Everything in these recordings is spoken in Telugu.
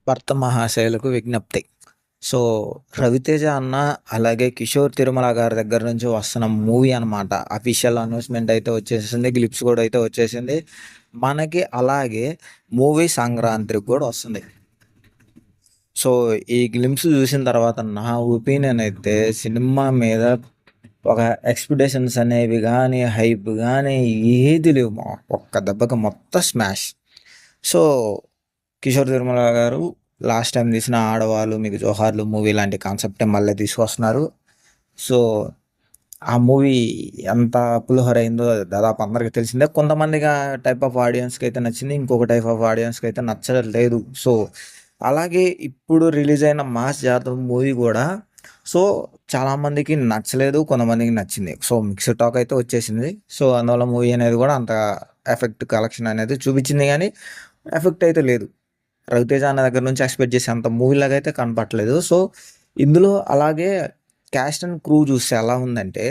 భర్త మహాశయులకు విజ్ఞప్తి. సో, 'రవితేజ' అన్న, అలాగే 'కిషోర్ తిరుమల' గారి దగ్గర నుంచి వస్తున్న మూవీ అనమాట. అఫీషియల్ అనౌన్స్‌మెంట్ అయితే వచ్చేసేసింది. గ్లిప్స్ కూడా అయితే వచ్చేసింది. మనకి అలాగే మూవీ సంక్రాంతికి కూడా వస్తుంది. సో, ఈ గ్లింప్స్ చూసిన తర్వాత నా ఒపీనియన్ అయితే సినిమా మీద ఒక ఎక్స్‌పెక్టేషన్స్ అనేవి గానీ, హైప్ గానీ ఏది లేవు. ఒక్క దెబ్బకి మొత్తం స్మాష్. సో, 'కిషోర్ తిరుమల' గారు లాస్ట్ టైం తీసిన 'ఆడవాళ్ళు మీకు జోహార్లు' మూవీ లాంటి కాన్సెప్టే మళ్ళీ తీసుకొస్తున్నారు. సో, ఆ మూవీ ఎంత పులిహోర అయిందో దాదాపు అందరికి తెలిసిందే. కొంతమందికి ఆ టైప్ ఆఫ్ ఆడియన్స్‌కి అయితే నచ్చింది. ఇంకొక టైప్ ఆఫ్ ఆడియన్స్‌కి అయితే నచ్చలేదు. సో, అలాగే ఇప్పుడు రిలీజ్ అయిన 'మాస్ జాతర' మూవీ కూడా సో, చాలామందికి నచ్చలేదు. కొంతమందికి నచ్చింది. సో, మిక్స్డ్ టాక్ అయితే వచ్చేసింది. సో, అందువల్ల మూవీ అనేది కూడా అంత ఎఫెక్ట్ కలెక్షన్ అనేది చూపించింది గానీ, ఎఫెక్ట్ అయితే లేదు. 'రవితేజ' అన్న దగ్గర నుంచి ఎక్స్‌పెక్ట్ చేసేంత మూవీలాగా అయితే కనపట్లేదు. సో, ఇందులో అలాగే క్యాస్ట్ అండ్ క్రూ చూస్తే ఎలా ఉందంటే,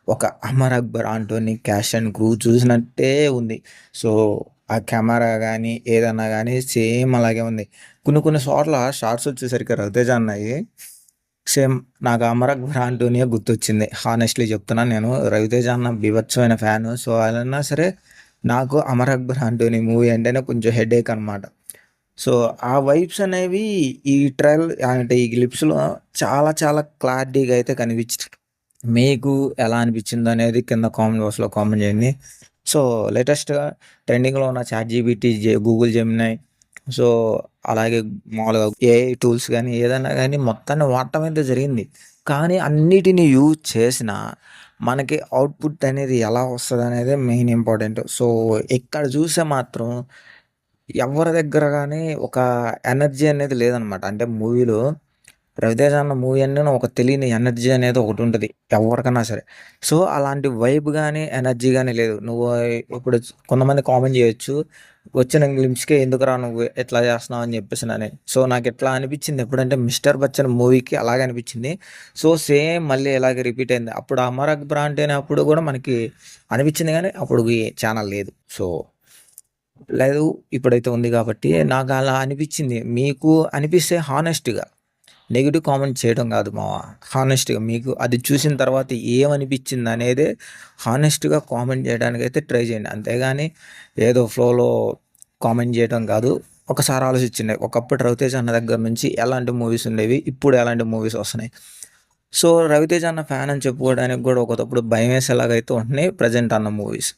ఒక 'Amar Akbar Anthony' cast and crew చూసినట్టే ఉంది. సో, ఆ కెమెరా గానీ, ఏదన్నా గానీ సేమ్ అలాగే ఉంది. కొన్ని కొన్ని చోట్ల షార్ట్స్ వచ్చేసరికి 'రవితేజ' అన్నయి సేమ్ నాకు 'అమర్ అక్బర్ ఆంటోనియే' గుర్తొచ్చింది. హానెస్ట్‌లీ చెప్తున్నాను నేను. 'రవితేజ' అన్న బీభత్సమైన ఫ్యాను. సో, అయినా సరే నాకు 'అమర్ అక్బర్ ఆంటోనీ' మూవీ అంటేనే కొంచెం హెడేక్ అనమాట. సో, ఆ వైబ్స్ అనేవి ఈ ట్రైలర్ అంటే ఈ గ్లిప్స్‌లో చాలా చాలా క్లారిటీగా అయితే కనిపించింది. మీకు ఎలా అనిపించిందో అనేది కింద కామెంట్ బాక్స్‌లో కామెంట్ చేయండి. సో, లేటెస్ట్‌గా ట్రెండింగ్‌లో ఉన్న చాట్‌జీపీటీ, గూగుల్ జెమినై, సో, అలాగే మామూలుగా ఏఐ టూల్స్ గానీ, ఏదైనా గానీ మొత్తాన్ని వాడటం అయితే జరిగింది. కానీ అన్నిటిని యూజ్ చేసినా మనకి అవుట్‌పుట్ అనేది ఎలా వస్తదనేదే మెయిన్ ఇంపార్టెంట్. సో, ఇక్కడ చూస్తే మాత్రం ఎవ్వరి దగ్గర గానీ ఒక ఎనర్జీ అనేది లేదనమాట. అంటే మూవీలో 'రవితేజ' అన్న మూవీ అంటేనే ఒక తెలియని ఎనర్జీ అనేది ఒకటుంటది ఎవ్వరికన్నా సరే. సో, అలాంటి వైబ్ గానీ, ఎనర్జీ గానీ లేదు. నువ్వు ఇప్పుడు కొంతమంది కామెంట్ చేయొచ్చు. వచ్చిన గ్లింప్స్‌కే ఎందుకురా నువ్వు ఇట్లా చేస్తున్నావు అని చెప్పేసినని. సో, నాకిట్లా అనిపించింది ఎప్పుడంటే 'మిస్టర్ బచ్చన్' మూవీకి అలాగే అనిపించింది. సో, సేమ్ మళ్ళీ ఇలాగే రిపీట్ అయింది. అప్పుడు 'అమర్ అక్బర్ ఆంటోనీ' అప్పుడు కూడా మనకి అనిపించింది గానీ, అప్పుడు ఛానల్ లేదు. సో, లేదు ఇప్పుడైతే ఉంది కాబట్టి నాకు అలా అనిపించింది. మీకు అనిపిస్తే హానెస్ట్‌గా నెగెటివ్ కామెంట్ చేయడం కాదు మావ. హానెస్ట్‌గా మీకు అది చూసిన తర్వాత ఏమనిపించిందనేదే హానెస్ట్‌గా కామెంట్ చేయడానికైతే ట్రై చేయండి. అంతేగాని ఏదో ఫ్లోలో కామెంట్ చేయడం కాదు. ఒకసారి ఆలోచించండి. ఒకప్పుడు 'రవితేజ' అన్న దగ్గర నుంచి ఎలాంటి మూవీస్ ఉండేవి. ఇప్పుడు ఎలాంటి మూవీస్ వస్తున్నాయి. సో, 'రవితేజ' అన్న ఫ్యాన్ అని చెప్పుకోవడానికి కూడా ఒకప్పుడు భయమేసేలాగా అయితే ఉంటున్నాయి ప్రెజెంట్ అన్న మూవీస్.